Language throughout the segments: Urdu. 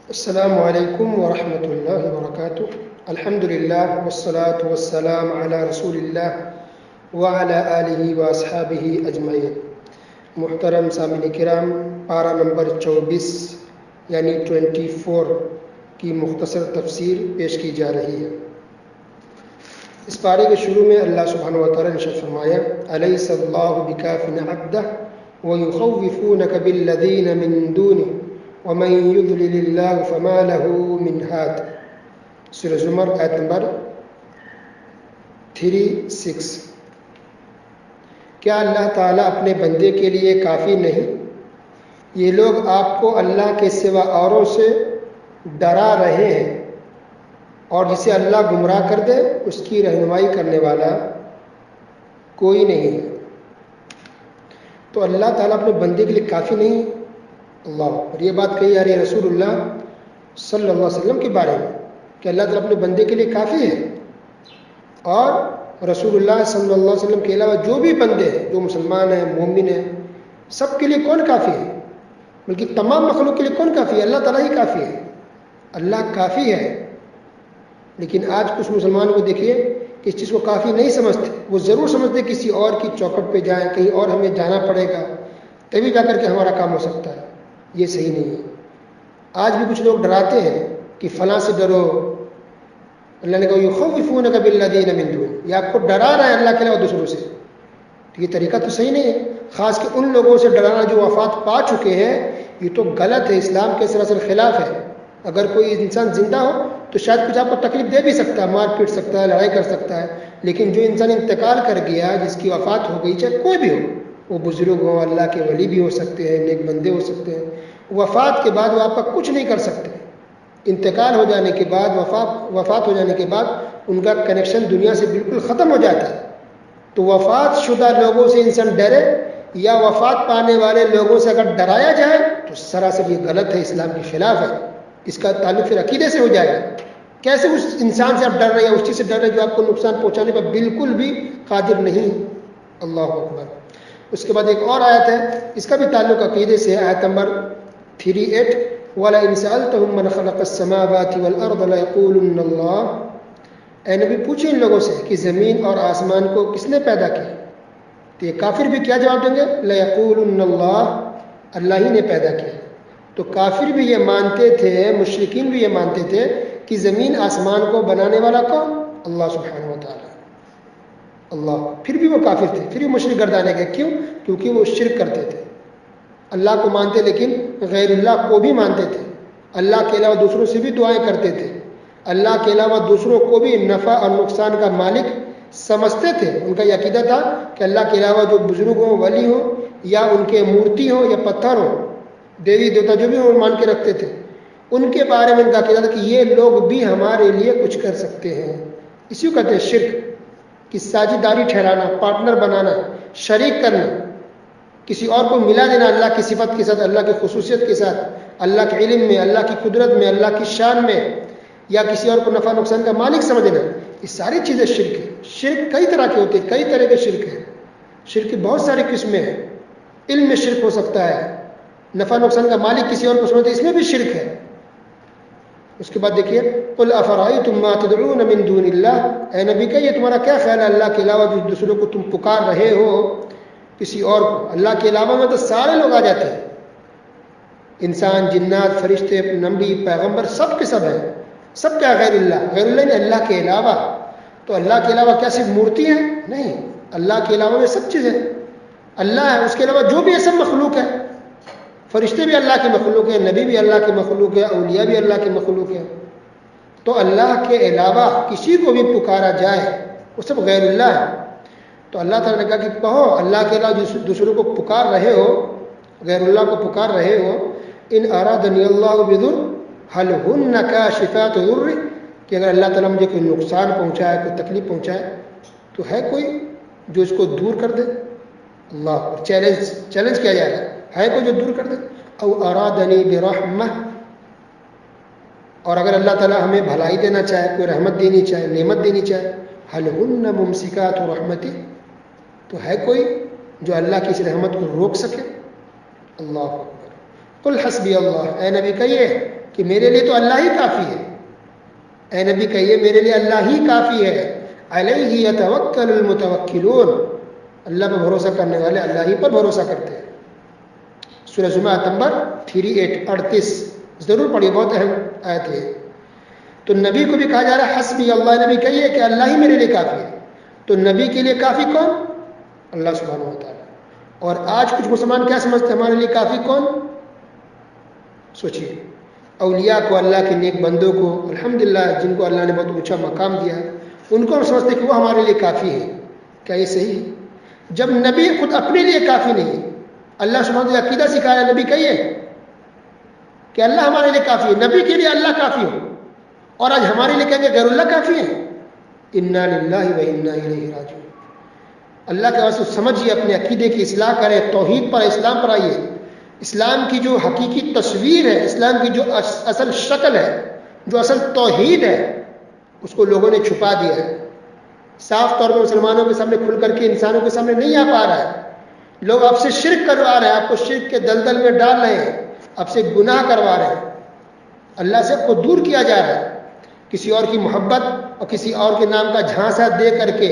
السلام علیکم ورحمۃ اللہ وبرکاتہ۔ الحمد للہ والصلاة والسلام علی رسول اللہ وعلی آلہ واصحابہ اجمعین۔ محترم سامعین کرام، پارہ نمبر 24 یعنی 24 کی مختصر تفسیر پیش کی جا رہی ہے۔ اس پارے کے شروع میں اللہ سبحانہ وتعالی نے ارشاد فرمایا: الیس اللہ بکاف عبدہ ویخوفونک بالذین من دونہ ومن یضلل اللہ فما له من ہاد۔ سورہ زمر آیت نمبر 36۔ کیا اللہ تعالیٰ اپنے بندے کے لیے کافی نہیں؟ یہ لوگ آپ کو اللہ کے سوا اوروں سے ڈرا رہے ہیں، اور جسے اللہ گمراہ کر دے اس کی رہنمائی کرنے والا کوئی نہیں ہے۔ تو اللہ تعالیٰ اپنے بندے کے لیے کافی نہیں؟ اللہ، اور یہ بات کہی جا رہی ہے رسول اللہ صلی اللہ علیہ وسلم کے بارے میں کہ اللہ تعالیٰ اپنے بندے کے لیے کافی ہے، اور رسول اللہ صلی اللہ علیہ وسلم کے علاوہ جو بھی بندے ہیں، جو مسلمان ہیں، مومن ہیں، سب کے لیے کون کافی ہے؟ بلکہ تمام مخلوق کے لیے کون کافی ہے؟ اللہ تعالیٰ ہی کافی ہے۔ اللہ کافی ہے، لیکن آج کچھ مسلمانوں کو دیکھیے کہ اس چیز کو کافی نہیں سمجھتے۔ وہ ضرور سمجھتے کسی اور کی چوکھٹ پہ جائیں، کہیں اور ہمیں جانا پڑے گا تبھی جا کر کے ہمارا کام ہو سکتا ہے۔ یہ صحیح نہیں ہے۔ آج بھی کچھ لوگ ڈراتے ہیں کہ فلاں سے ڈرو۔ اللہ نے کہا یخوفونک بالذین من دون، یہ آپ کو ڈرا رہا ہے اللہ کے علاوہ دوسروں سے۔ تو یہ طریقہ تو صحیح نہیں ہے، خاص کہ ان لوگوں سے ڈرانا جو وفات پا چکے ہیں۔ یہ تو غلط ہے، اسلام کے سراسر خلاف ہے۔ اگر کوئی انسان زندہ ہو تو شاید کچھ آپ کو تکلیف دے بھی سکتا ہے، مار پیٹ سکتا ہے، لڑائی کر سکتا ہے، لیکن جو انسان انتقال کر گیا، جس کی وفات ہو گئی، چاہے کوئی بھی ہو، وہ بزرگ ہوں، اللہ کے ولی بھی ہو سکتے ہیں، نیک بندے ہو سکتے ہیں، وفات کے بعد وہ آپ کا کچھ نہیں کر سکتے۔ انتقال ہو جانے کے بعد، وفات ہو جانے کے بعد ان کا کنیکشن دنیا سے بالکل ختم ہو جاتا ہے۔ تو وفات شدہ لوگوں سے انسان ڈرے یا وفات پانے والے لوگوں سے اگر ڈرایا جائے تو سراسر یہ غلط ہے، اسلام کے خلاف ہے۔ اس کا تعلق پھر عقیدے سے ہو جائے گا۔ کیسے اس انسان سے آپ ڈر رہے ہیں، اس چیز سے ڈر رہے ہیں جو آپ کو نقصان پہنچانے پر بالکل بھی قادر نہیں؟ اللہ اکبر۔ اس کے بعد ایک اور آیت ہے، اس کا بھی تعلق عقیدے سے ہے، آیت نمبر 38: وَلَئِنْ سَأَلْتَهُمْ مَنْ خَلَقَ السَّمَاوَاتِ وَالْأَرْضَ لَيَقُولُنَّ اللَّهُ۔ اے نبی پوچھیں ان لوگوں سے کہ زمین اور آسمان کو کس نے پیدا کیا؟ تو یہ کافر بھی کیا جواب دیں گے؟ لَيَقُولُنَّ اللَّهُ، اللہ ہی نے پیدا کیا۔ تو کافر بھی یہ مانتے تھے، مشرکین بھی یہ مانتے تھے کہ زمین آسمان کو بنانے والا کون؟ اللہ سبحانہ وتعالی۔ اللہ، پھر بھی وہ کافر تھے، پھر بھی مشرک گردانے گئے۔ کیوں؟ کیونکہ وہ شرک کرتے تھے۔ اللہ کو مانتے لیکن غیر اللہ کو بھی مانتے تھے، اللہ کے علاوہ دوسروں سے بھی دعائیں کرتے تھے، اللہ کے علاوہ دوسروں کو بھی نفع اور نقصان کا مالک سمجھتے تھے۔ ان کا یہ عقیدہ تھا کہ اللہ کے علاوہ جو بزرگ ہوں، ولی ہوں، یا ان کے مورتی ہوں یا پتھر ہوں، دیوی دیوتا جو بھی وہ مان کے رکھتے تھے، ان کے بارے میں ان کا عقیدہ تھا کہ یہ لوگ بھی ہمارے لیے کچھ کر سکتے ہیں۔ اسی کو کہتے ہیں شرک، کہ ساجھیداری ٹھہرانا، پارٹنر بنانا، شریک کرنا، کسی اور کو ملا دینا اللہ کی صفت کے ساتھ، اللہ کی خصوصیت کے ساتھ، اللہ کے علم میں، اللہ کی قدرت میں، اللہ کی شان میں، یا کسی اور کو نفع نقصان کا مالک سمجھنا۔ یہ ساری چیزیں شرک ہے۔ شرک کئی طرح کے ہوتے ہیں، کئی طرح کے شرک ہیں۔ شرک کی بہت ساری قسمیں ہیں۔ علم میں شرک ہو سکتا ہے، نفع نقصان کا مالک کسی اور کو سمجھتے، اس میں بھی شرک ہے۔ اس کے بعد دیکھیے قل افرأیتم ما تدعون من دون اللہ، اے نبی کہیے تمہارا کیا خیال ہے اللہ کے علاوہ جو دوسروں کو تم پکار رہے ہو، کسی اور کو؟ اللہ کے علاوہ میں تو سارے لوگ آ جاتے ہیں، انسان، جنات، فرشتے، نبی، پیغمبر، سب کے سب ہیں۔ سب کیا؟ غیر اللہ، غیر اللہ نے اللہ کے علاوہ۔ تو اللہ کے علاوہ کیا صرف مورتی ہیں؟ نہیں، اللہ کے علاوہ میں سب چیزیں۔ اللہ ہے، اس کے علاوہ جو بھی ہے سب مخلوق ہے۔ فرشتے بھی اللہ کے مخلوق ہیں، نبی بھی اللہ کے مخلوق ہے، اولیاء بھی اللہ کے مخلوق ہیں۔ تو اللہ کے علاوہ کسی کو بھی پکارا جائے وہ سب غیر اللہ ہے۔ تو اللہ تعالیٰ نے کہا کہ کہو اللہ کے علاوہ دوسروں کو پکار رہے ہو، غیر اللہ کو پکار رہے ہو، ان ارادنی اللہ بضر هل هن کاشفات ضر، کہ اگر اللہ تعالیٰ مجھے کوئی نقصان پہنچائے، کوئی تکلیف پہنچائے تو ہے کوئی جو اس کو دور کر دے؟ اللہ، چیلنج کیا جا رہا ہے کوئی جو دور کر دے؟ او ارادنی برحمہ، اور اگر اللہ تعالیٰ ہمیں بھلائی دینا چاہے، کوئی رحمت دینی چاہے، نعمت دینی چاہے، هل هن ممسکات رحمتی، تو ہے کوئی جو اللہ کی اس رحمت کو روک سکے؟ اللہ اکبر۔ قل حسبی اللہ، اے نبی کہیے کہ میرے لیے تو اللہ ہی کافی ہے. اے نبی کہیے میرے لیے اللہ ہی کافی ہے. علیہ یتوکل المتوکلون. اللہ پر بھروسہ کرنے والے اللہ ہی پر بھروسہ کرتے ہیں. سورہ زمرہ نمبر 38 ضرور پڑھیے، بہت اہم آیت ہے. تو نبی کو بھی کہا جا رہا ہے حسبی اللہ. نبی کہیے کہ اللہ ہی میرے لیے کافی ہے. تو نبی کے لیے کافی کون؟ اللہ سبحانہ و تعالیٰ. اور آج کچھ مسلمان کیا سمجھتے ہیں ہمارے لیے کافی کون؟ سوچیے. اولیاء کو، اللہ کے نیک بندوں کو، الحمدللہ جن کو اللہ نے بہت اونچا مقام دیا، ان کو ہم سمجھتے ہیں کہ وہ ہمارے لیے کافی ہے. کیا یہ صحیح ہے؟ جب نبی خود اپنے لیے کافی نہیں ہے. اللہ سبحانہ و تعالیٰ عقیدہ سکھایا. نبی کہیے کہ اللہ ہمارے لیے کافی ہے. نبی کے لیے اللہ کافی ہو اور آج ہمارے لیے کہیں گے غیر اللہ کافی ہے. انا للہ و انا الیہ راجعون. اللہ کے واسطے سمجھیے، اپنے عقیدے کی اصلاح کریں، توحید پر، اسلام پر آئیے. اسلام کی جو حقیقی تصویر ہے، اسلام کی جو اصل شکل ہے، جو اصل توحید ہے، اس کو لوگوں نے چھپا دیا ہے. صاف طور پر مسلمانوں کے سامنے کھل کر کے انسانوں کے سامنے نہیں آ پا رہا ہے. لوگ آپ سے شرک کروا رہے ہیں، آپ کو شرک کے دلدل میں ڈال رہے ہیں، آپ سے گناہ کروا رہے ہیں. اللہ سے آپ کو دور کیا جا رہا ہے کسی اور کی محبت اور کسی اور کے نام کا جھانسا دے کر کے.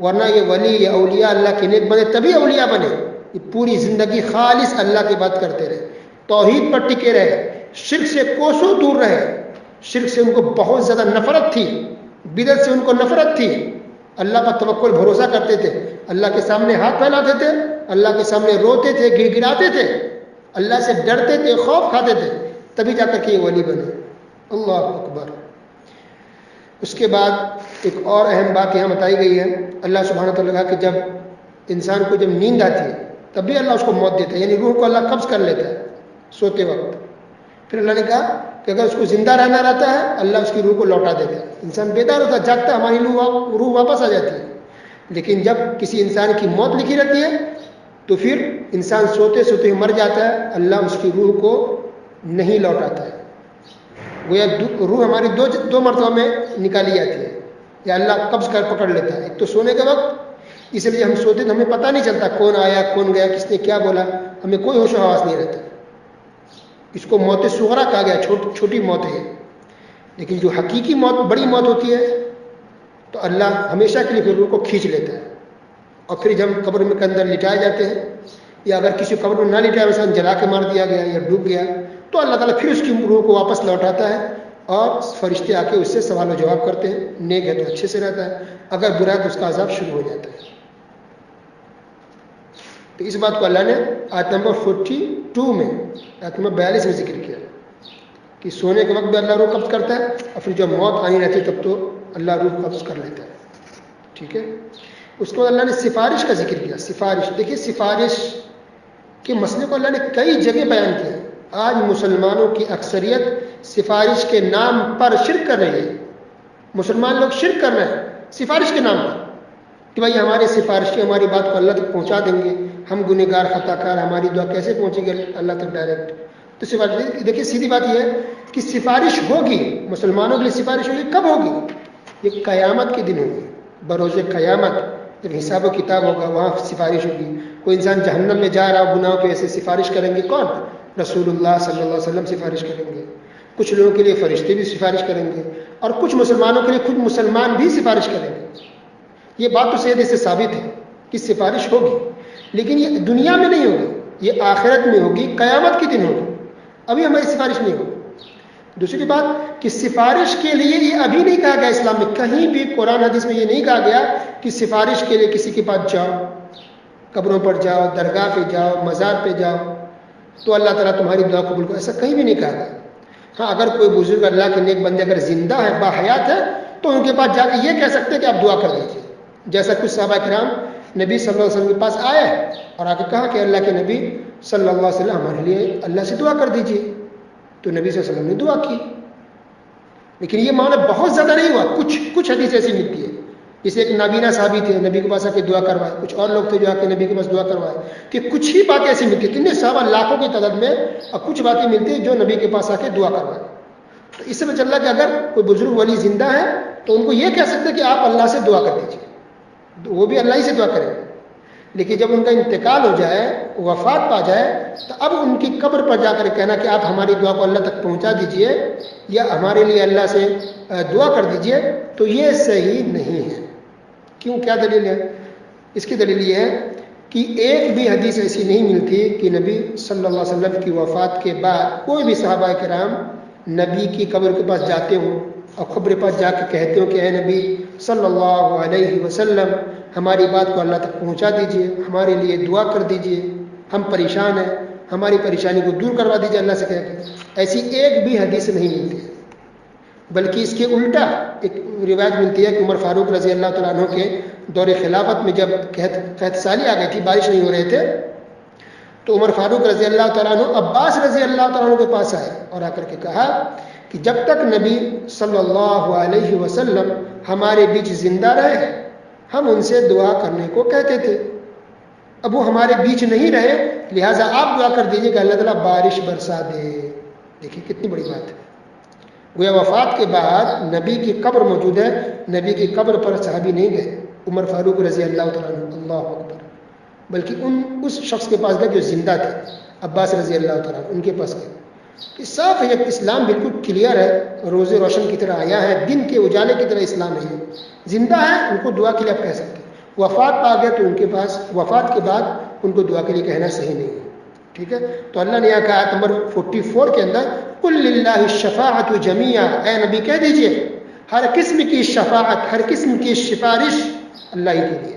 ورنہ یہ ولی، یہ اولیاء اللہ کے نیک بنے تبھی اولیاء بنے. یہ پوری زندگی خالص اللہ کی بات کرتے رہے، توحید پر ٹکے رہے، شرک سے کوسوں دور رہے. شرک سے ان کو بہت زیادہ نفرت تھی، بدعت سے ان کو نفرت تھی. اللہ پر توکل، بھروسہ کرتے تھے، اللہ کے سامنے ہاتھ پھیلاتے تھے، اللہ کے سامنے روتے تھے، گڑ گڑاتے تھے، اللہ سے ڈرتے تھے، خوف کھاتے تھے. تبھی جا کر کے یہ ولی بنے. اللہ اکبر. اس کے بعد ایک اور اہم بات یہاں بتائی گئی ہے. اللہ سبحانہ وتعالیٰ نے کہا کہ جب انسان کو جب نیند آتی ہے تب بھی اللہ اس کو موت دیتا ہے، یعنی روح کو اللہ قبض کر لیتا ہے سوتے وقت. پھر اللہ نے کہا کہ اگر اس کو زندہ رہنا رہتا ہے اللہ اس کی روح کو لوٹا دیتا ہے. انسان بیدار ہوتا ہے، جاگتا ہے، ہماری روح واپس آ جاتی ہے. لیکن جب کسی انسان کی موت لکھی رہتی ہے تو پھر انسان سوتے سوتے مر جاتا ہے، اللہ اس کی روح کو نہیں لوٹاتا ہے. گویا روح ہماری دو مرتبہ میں نکالی جاتی ہے، یا اللہ قبض کر پکڑ لیتا ہے. ایک تو سونے کے وقت، اس لیے ہم سوتے تو ہمیں پتہ نہیں چلتا کون آیا کون گیا، کس نے کیا بولا، ہمیں کوئی ہوش و حواس نہیں رہتا. اس کو موت صغرا کہا گیا، چھوٹی موت ہے. لیکن جو حقیقی موت، بڑی موت ہوتی ہے تو اللہ ہمیشہ کے لیے پھر روح کو کھینچ لیتا ہے. اور پھر جب قبر میں کے اندر لٹائے جاتے ہیں، یا اگر کسی قبر میں نہ لٹایا، مثلا جلا کے مار دیا گیا یا ڈوب گیا، تو اللہ تعالیٰ پھر اس کی روح کو واپس لوٹاتا ہے اور فرشتے آ کے اس سے سوال و جواب کرتے ہیں. نیک ہے تو اچھے سے رہتا ہے، اگر برا ہے تو اس کا عذاب شروع ہو جاتا ہے. تو اس بات کو اللہ نے آیت نمبر 42 میں، آیت نمبر 42 میں ذکر کیا کہ سونے کے وقت بھی اللہ روح قبض کرتا ہے، اور پھر جب موت آنی رہتی ہے تب تو اللہ روح قبض کر لیتا ہے. ٹھیک ہے. اس کو اللہ نے سفارش کا ذکر کیا. سفارش، دیکھیے سفارش کے مسئلے کو اللہ نے کئی جگہ بیان کیا. آج مسلمانوں کی اکثریت سفارش کے نام پر شرک کر رہی ہے. مسلمان لوگ شرک کر رہے ہیں سفارش کے نام پر، کہ بھائی ہمارے سفارشی ہماری بات کو اللہ تک پہنچا دیں گے، ہم گنہگار خطا کار، ہماری دعا کیسے پہنچے گی اللہ تک ڈائریکٹ. تو سفارش، دیکھیے سیدھی بات یہ ہے کہ سفارش ہوگی، مسلمانوں کے لیے سفارش ہوگی. کب ہوگی؟ یہ قیامت کے دن ہوگی. بروز قیامت جب حساب و کتاب ہوگا وہاں سفارش ہوگی. کوئی انسان جہنم میں جا رہا گناہوں کی وجہ سے، سفارش کریں گے کون؟ رسول اللہ صلی اللہ علیہ وسلم سفارش کریں گے. کچھ لوگوں کے لیے فرشتے بھی سفارش کریں گے، اور کچھ مسلمانوں کے لیے خود مسلمان بھی سفارش کریں گے. یہ بات تو صحیح سے ثابت ہے کہ سفارش ہوگی، لیکن یہ دنیا میں نہیں ہوگی، یہ آخرت میں ہوگی، قیامت کے دن ہوگی. ابھی ہماری سفارش نہیں ہوگی. دوسری بات کہ سفارش کے لیے یہ ابھی نہیں کہا گیا اسلام میں، کہیں بھی قرآن حدیث میں یہ نہیں کہا گیا کہ سفارش کے لیے کسی کے پاس جاؤ، قبروں پر جاؤ، درگاہ پہ جاؤ، مزار پہ جاؤ تو اللہ تعالیٰ تمہاری دعا قبول کرے. ایسا کہیں بھی نہیں کہا گیا. ہاں اگر کوئی بزرگ اللہ کے نیک بندے اگر زندہ ہے، باحیات ہے، تو ان کے پاس جا کے یہ کہہ سکتے ہیں کہ آپ دعا کر دیجیے. جیسا کچھ صحابہ کرام نبی صلی اللہ علیہ وسلم کے پاس آئے اور آ کے کہا کہ اللہ کے نبی صلی اللہ علیہ وسلم ہمارے لیے اللہ سے دعا کر دیجیے. تو نبی صلی اللہ علیہ وسلم نے دعا کی. لیکن یہ معاملہ بہت زیادہ نہیں ہوا. کچھ حدیث ایسی ملتی ہے، جیسے ایک نابینا صحابی تھے، نبی کے پاس آ کے دعا کروائے. کچھ اور لوگ تھے جو آ کے نبی کے پاس دعا کروائے. کہ کچھ ہی باتیں ایسی ملتی ہیں، کتنے صحابہ لاکھوں کی تعداد میں، اور کچھ باتیں ملتی ہیں جو نبی کے پاس آ کے دعا کروائے. تو اس سے پتہ چل رہا کہ اگر کوئی بزرگ ولی زندہ ہے تو ان کو یہ کہہ سکتے ہیں کہ آپ اللہ سے دعا کر دیجیے، وہ بھی اللہ ہی سے دعا کریں. لیکن جب ان کا انتقال ہو جائے، وفات پا جائے، تو اب ان کی قبر پر جا کر کہنا کہ آپ ہماری دعا کو اللہ تک پہنچا دیجئے یا ہمارے لیے اللہ سے دعا کر دیجئے، تو یہ صحیح نہیں ہے۔ کیوں؟ کیا دلیل ہے؟ اس کی دلیل یہ ہے کہ ایک بھی حدیث ایسی نہیں ملتی کہ نبی صلی اللہ علیہ وسلم کی وفات کے بعد کوئی بھی صحابہ کرام نبی کی قبر کے پاس جاتے ہوں اور قبر پاس جا کے کہتے ہوں کہ اے نبی صلی اللہ علیہ وسلم ہماری بات کو اللہ تک پہنچا دیجئے، ہمارے لیے دعا کر دیجئے، ہم پریشان ہیں، ہماری پریشانی کو دور کروا دیجئے اللہ سے کہہ کے۔ ایسی ایک بھی حدیث نہیں ملتی ہے، بلکہ اس کے الٹا ایک روایت ملتی ہے کہ عمر فاروق رضی اللہ تعالیٰ عنہ کے دور خلافت میں جب قحط سالی آ گئی تھی، بارش نہیں ہو رہے تھے، تو عمر فاروق رضی اللہ تعالیٰ عنہ عباس رضی اللہ تعالیٰ عنہ کے پاس آئے اور آ کر کے کہا کہ جب تک نبی صلی اللہ علیہ وسلم ہمارے بیچ زندہ رہے ہم ان سے دعا کرنے کو کہتے تھے، اب وہ ہمارے بیچ نہیں رہے، لہٰذا آپ دعا کر دیجیے کہ اللہ تعالیٰ بارش برسا دے۔ دیکھیے کتنی بڑی بات ہے، گویا وفات کے بعد نبی کی قبر موجود ہے، نبی کی قبر پر صحابی نہیں گئے عمر فاروق رضی اللہ تعالیٰ عنہ، اللہ اکبر، بلکہ اس شخص کے پاس گئے جو زندہ تھے، عباس رضی اللہ تعالیٰ عنہ، ان کے پاس گئے۔ یہ صاف ہے، اسلام بالکل کلیئر ہے، روز روشن کی طرح آیا ہے، دن کے اجالے کی طرح اسلام ہے۔ زندہ ہے ان کو دعا کے لیے آپ کہہ سکتے ہیں، وفات پا گئے تو ان کے پاس وفات کے بعد ان کو دعا کے لیے کہنا صحیح نہیں ہے، ٹھیک ہے۔ تو اللہ نے یہاں کہا آیت نمبر 44 کے اندر قل للہ الشفاعۃ جمیعا، اے نبی کہہ دیجئے ہر قسم کی شفاعت، ہر قسم کی سفارش اللہ ہی کے لیے،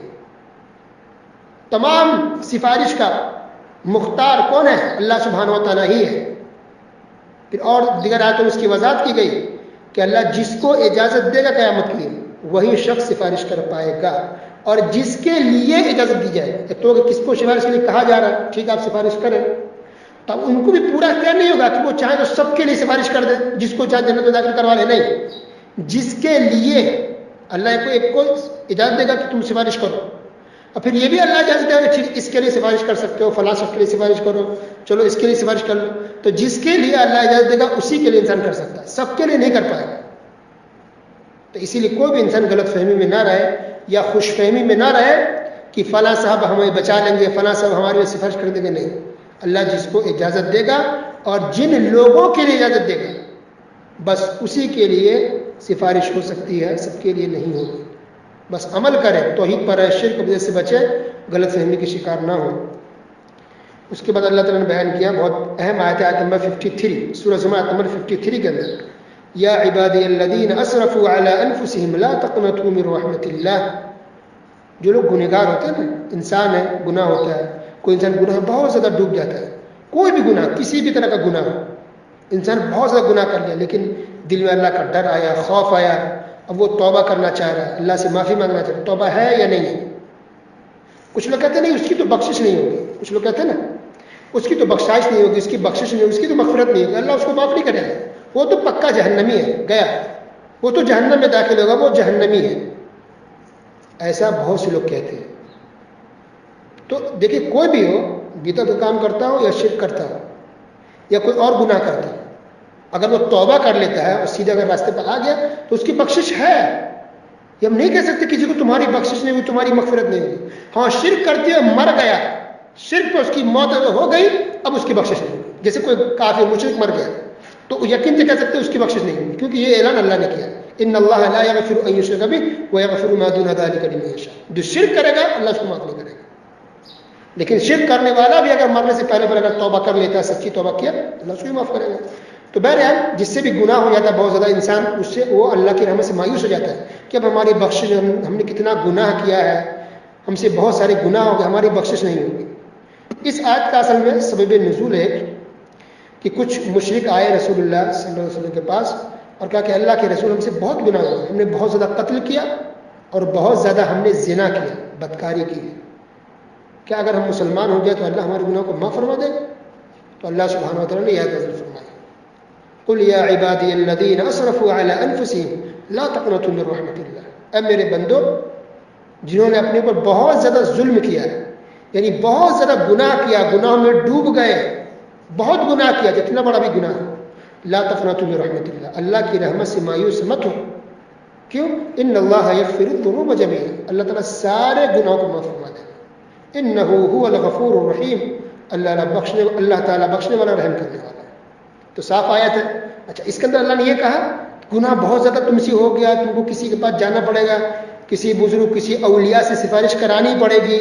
تمام سفارش کا مختار کون ہے؟ اللہ سبحانہ و تعالیٰ ہی ہے۔ پھر اور دیگر آیتوں میں اس کی وضاحت کی گئی کہ اللہ جس کو اجازت دے گا قیامت کے لیے وہی شخص سفارش کر پائے گا، اور جس کے لیے اجازت دی جائے، تو کس کو سفارش کے لیے کہا جا رہا ہے، ٹھیک ہے آپ سفارش کریں، تب ان کو بھی پورا اختیار نہیں ہوگا کہ وہ چاہے تو سب کے لیے سفارش کر دے، جس کو چاہے جنت میں داخل کروا لے، نہیں، جس کے لیے اللہ ایک کو اجازت دے گا کہ تم سفارش کرو، اور پھر یہ بھی اللہ اجازت دے گا کہ ٹھیک اس کے لیے سفارش کر سکتے ہو، فلاں شخص کے لیے سفارش کرو، چلو اس کے لیے سفارش کر لو۔ تو جس کے لیے اللہ اجازت دے گا اسی کے لیے انسان کر سکتا ہے، سب کے لیے نہیں کر پائے گا۔ تو اسی لیے کوئی بھی انسان غلط فہمی میں نہ رہے یا خوش فہمی میں نہ رہے کہ فلاں صاحب ہمیں بچا لیں گے، فلاں صاحب ہمارے لیے سفارش کر دیں گے، نہیں، اللہ جس کو اجازت دے گا اور جن لوگوں کے لیے اجازت دے گا بس اسی کے لیے سفارش ہو سکتی ہے، سب کے لیے نہیں ہوگی۔ بس عمل کرے، توحید پر رہے، شرک بدعت سے بچے، غلط فہمی کے شکار نہ ہو۔ اس کے بعد اللہ تعالیٰ نے بیان کیا بہت اہم آیت ہے، آیت نمبر 53 سورہ زمر آیت نمبر 53 کے اندر، یا عبادی الذین اسرفوا علی انفسہم لا تقنطوا من رحمت اللہ۔ جو لوگ گنہگار ہوتے ہیں نا، انسان ہے، گناہ ہوتا ہے، کوئی انسان گناہ بہت زیادہ ڈوب جاتا ہے، کوئی بھی گناہ، کسی بھی طرح کا گناہ ہو، انسان بہت زیادہ گناہ کر لیا لیکن دل میں اللہ کا ڈر آیا، خوف آیا، اب وہ توبہ کرنا چاہ رہا ہے، اللہ سے معافی مانگنا چاہ رہا ہے، توبہ ہے یا نہیں ہے؟ کچھ لوگ کہتے ہیں نہیں اس کی تو بخشش نہیں ہوگی، کچھ لوگ کہتے ہیں نا اس کی تو بخشائش نہیں ہوگی، اس کی بخشش نہیں ہوگی، اس کی تو مغفرت نہیں ہوگی، اللہ اس کو معاف نہیں کرے گا، وہ تو پکا جہنمی ہے، گیا، وہ تو جہنم میں داخل ہوگا، وہ جہنمی ہے، ایسا بہت سے لوگ کہتے ہیں۔ تو دیکھیں کوئی بھی ہو، بدعت کا کام کرتا ہو یا شرک کرتا ہو یا کوئی اور گناہ کرتا ہو، اگر وہ توبہ کر لیتا ہے اور سیدھے اگر راستے پر آ گیا تو اس کی بخشش ہے۔ یہ ہم نہیں کہہ سکتے کسی کو تمہاری بخشش نہیں ہوئی، تمہاری مغفرت نہیں ہوئی۔ ہاں شرک کرتے ہوئے مر گیا، شرک پہ اس کی موت ہو گئی، اب اس کی بخشش نہیں ہوئی۔ جیسے کوئی کافر مشرک مر گیا تو یقین سے کہہ سکتے اس کی بخشش نہیں ہوئی، کیونکہ یہ اعلان اللہ نے کیا، ان اللہ لا یغفر ان یشرک بہ ویغفر ما دون ذلک لمن یشاء۔ جو شرک کرے گا اللہ اس کو معاف نہیں کرے گا، لیکن شرک کرنے والا بھی اگر مرنے سے پہلے اگر توبہ کر لیتا ہے، سچی توبہ کیا، اللہ اس کو بھی معاف کرے گا۔ تو بہرحال جس سے بھی گناہ ہو جاتا ہے بہت زیادہ، انسان اس سے وہ اللہ کی رحمت سے مایوس ہو جاتا ہے کہ اب ہماری بخشش، ہم نے کتنا گناہ کیا ہے، ہم سے بہت سارے گناہ ہو گئے، ہماری بخشش نہیں ہوگی۔ اس آیت کا اصل میں سبب نزول ہے کہ کچھ مشرک آئے رسول اللہ صلی اللہ علیہ وسلم کے پاس اور کہا کہ اللہ کے رسول ہم سے بہت گناہ ہوا، ہم نے بہت زیادہ قتل کیا اور بہت زیادہ ہم نے زنا کیا، بدکاری کی ہے، کیا اگر ہم مسلمان ہو گئے تو اللہ ہمارے گناہ کو معاف فرما دے گا؟ تو اللہ سبحانہ وتعالیٰ نے یہ آیت نازل فرمائی، قل یا عبادی الذین اسرفوا علی انفسہم لا تقنطوا من رحمت اللہ۔ اے میرے بندو جنہوں نے اپنے اوپر بہت زیادہ ظلم کیا ہے، یعنی بہت زیادہ گناہ کیا، گناہوں میں ڈوب گئے، بہت گناہ کیا، جتنا بڑا بھی گناہ، لا تقنطوا من رحمت اللہ، اللہ کی رحمت سے مایوس مت ہو۔ کیوں؟ ان اللہ یغفر الذنوب جميعا، اللہ تعالیٰ سارے گناہوں کو معاف فرما دے گا، انہ هو الغفور الرحیم، اللہ تعالیٰ بخشنے والا رحم کرنے والا ہے. تو صاف آیت ہے. اچھا اس کے اندر اللہ نے یہ کہا گناہ بہت زیادہ تم سے ہو گیا, تم کو کسی کے پاس جانا پڑے گا, کسی بزرگ کسی اولیاء سے سفارش کرانی پڑے گی,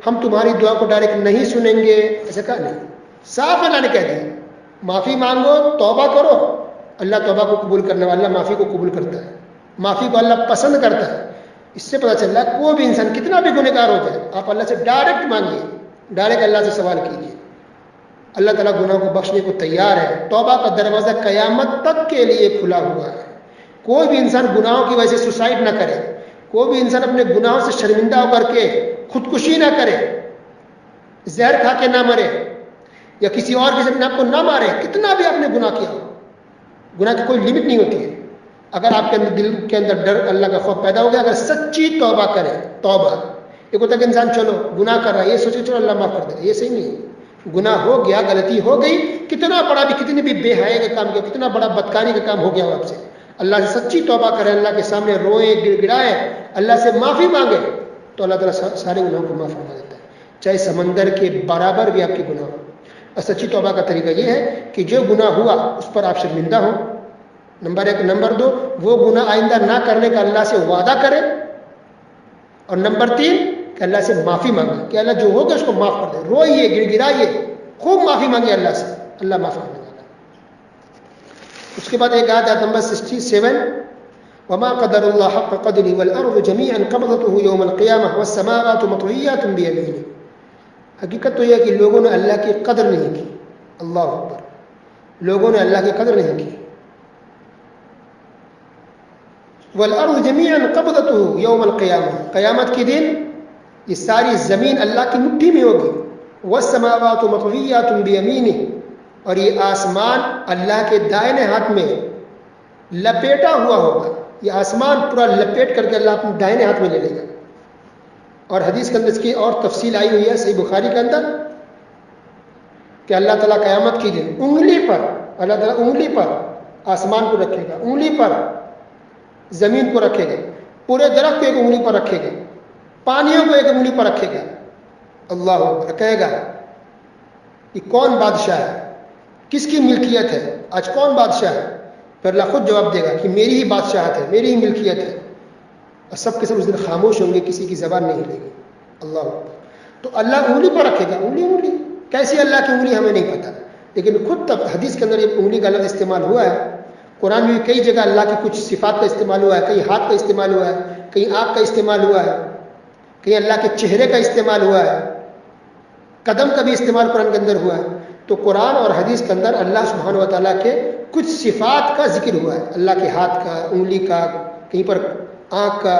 ہم تمہاری دعا کو ڈائریکٹ نہیں سنیں گے, ایسا کہا نہیں. صاف اللہ نے کہہ دیا معافی مانگو, توبہ کرو, اللہ توبہ کو قبول کرنے والا, اللہ معافی کو قبول کرتا ہے, معافی کو اللہ پسند کرتا ہے. اس سے پتہ چل رہا ہے کوئی بھی انسان کتنا بھی گنہگار ہو جائے آپ اللہ سے ڈائریکٹ مانگیے, ڈائریکٹ اللہ سے سوال کیجیے, اللہ تعالیٰ گناہ کو بخشنے کو تیار ہے. توبہ کا دروازہ قیامت تک کے لیے کھلا ہوا ہے. کوئی بھی انسان گناہوں کی وجہ سے سوسائڈ نہ کرے, کوئی بھی انسان اپنے گناہوں سے شرمندہ ہو کر کے خودکشی نہ کرے, زہر کھا کے نہ مرے, یا کسی اور کے اپنے آپ کو نہ مارے. کتنا بھی آپ نے گناہ کیا ہو, گناہ کی کوئی لمٹ نہیں ہوتی ہے. اگر آپ کے اندر دل کے اندر ڈر اللہ کا خوف پیدا ہو گیا, اگر سچی توبہ کریں, توبہ ایک ہوتا ہے کہ انسان چلو گناہ کر رہا ہے, یہ سوچے چلو اللہ معاف کر دے, یہ صحیح نہیں ہے. گناہ ہو گیا, غلطی ہو گئی, کتنا بڑا بھی, کتنی بھی بے حیائی کا کام کیا, کتنا بڑا بدکاری کا کام ہو گیا ہو آپ سے, اللہ سے سچی توبہ کریں, اللہ کے سامنے روئیں, گڑ گڑائیں, اللہ سے معافی مانگے, تو اللہ تعالیٰ سارے گناہوں کو معاف فرما دیتا ہے, چاہے سمندر کے برابر بھی آپ کے گناہ ہو. اور سچی توبہ کا طریقہ یہ ہے کہ جو گناہ ہوا اس پر آپ شرمندہ ہوں, نمبر 1. نمبر 2, وہ گناہ آئندہ نہ کرنے کا اللہ سے وعدہ کرے, اور نمبر 3 کہ اللہ سے معافی مانگے کہ اللہ جو ہوگا اس کو معاف کر دے. روئیے, گڑ گڑائیے, خوب معافی مانگے اللہ سے, اللہ معاف کرنے والا. اس کے بعد ایک آیت نمبر 67, وما قدر اللہ حق قدره والارض جميعا قبضته يوم القيامة والسماوات مطويات بيمينه. حقیقت تو یہ ہے کہ لوگوں نے اللہ کی قدر نہیں کی. اللہ اکبر, لوگوں نے اللہ کی قدر نہیں کی. والارض جميعا قبضته يوم القيامة, قیامت کے دن یہ ساری زمین اللہ کی مٹھی میں ہوگی. والسماوات مطویات بیمینہ, اور یہ آسمان اللہ کے دائیں ہاتھ میں لپیٹا ہوا ہوگا. یہ آسمان پورا لپیٹ کر کے اللہ اپنے دائیں ہاتھ میں لے لے گا. اور حدیث کے اندر اس کی اور تفصیل آئی ہوئی ہے صحیح بخاری کے اندر کہ اللہ تعالیٰ قیامت کے دن انگلی پر, اللہ تعالیٰ انگلی پر آسمان کو رکھے گا, انگلی پر زمین کو رکھے گا, پورے درخت کو ایک انگلی پر رکھے گا, پانیوں کو ایک انگلی پر رکھے گا. اللہ اکبر, کہے گا یہ کون بادشاہ ہے, کس کی ملکیت ہے, آج کون بادشاہ ہے؟ پھر اللہ خود جواب دے گا کہ میری ہی بادشاہت ہے, میری ہی ملکیت ہے. اور سب کے سب اس دن خاموش ہوں گے, کسی کی زبان نہیں ہلے گی. اللہ اکبر. تو اللہ انگلی پر رکھے گا, انگلی انگلی کیسی اللہ کی انگلی ہمیں نہیں پتہ, لیکن خود تب حدیث کے اندر یہ انگلی کا لفظ استعمال ہوا ہے. قرآن میں بھی کئی جگہ اللہ کی کچھ صفات کا استعمال ہوا ہے, کہیں ہاتھ کا استعمال ہوا ہے, کہیں آنکھ کا استعمال ہوا ہے, کہیں اللہ کے چہرے کا استعمال ہوا ہے, قدم کا بھی استعمال قرآن کے اندر ہوا ہے. تو قرآن اور حدیث کے اندر اللہ سبحانہ و تعالیٰ کے کچھ صفات کا ذکر ہوا ہے, اللہ کے ہاتھ کا, انگلی کا, کہیں پر آنکھ کا,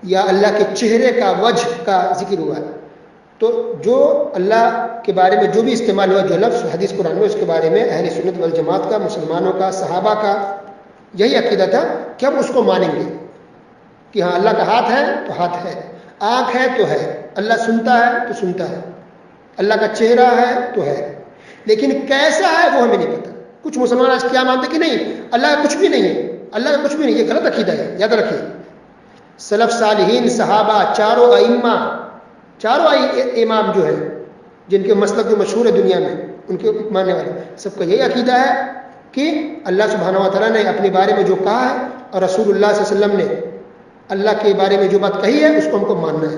یا اللہ کے چہرے کا, وجہ کا ذکر ہوا ہے. تو جو اللہ کے بارے میں جو بھی استعمال ہوا, جو لفظ حدیث قرآن میں, اس کے بارے میں اہل سنت والجماعت کا, مسلمانوں کا, صحابہ کا یہی عقیدہ تھا کہ ہم اس کو مانیں گے کہ ہاں اللہ کا ہاتھ ہے تو ہاتھ ہے, آنکھ ہے تو ہے, اللہ سنتا ہے تو سنتا ہے, اللہ کا چہرہ ہے تو ہے, لیکن کیسا ہے وہ ہمیں نہیں پتہ. کچھ مسلمان آج کیا مانتے کہ نہیں اللہ کا کچھ بھی نہیں ہے, اللہ کا کچھ بھی نہیں, یہ غلط عقیدہ ہے. یاد رکھیے سلف صالحین, صحابہ, چاروں ائمہ, چاروں امام جو ہے جن کے مسلک جو مشہور ہے دنیا میں, ان کے ماننے والے, سب کا یہی عقیدہ ہے کہ اللہ سبحانہ و تعالیٰ نے اپنے بارے میں جو کہا ہے اور رسول اللہ صلی اللہ علیہ وسلم نے اللہ کے بارے میں جو بات کہی ہے اس کو ہم کو ماننا ہے.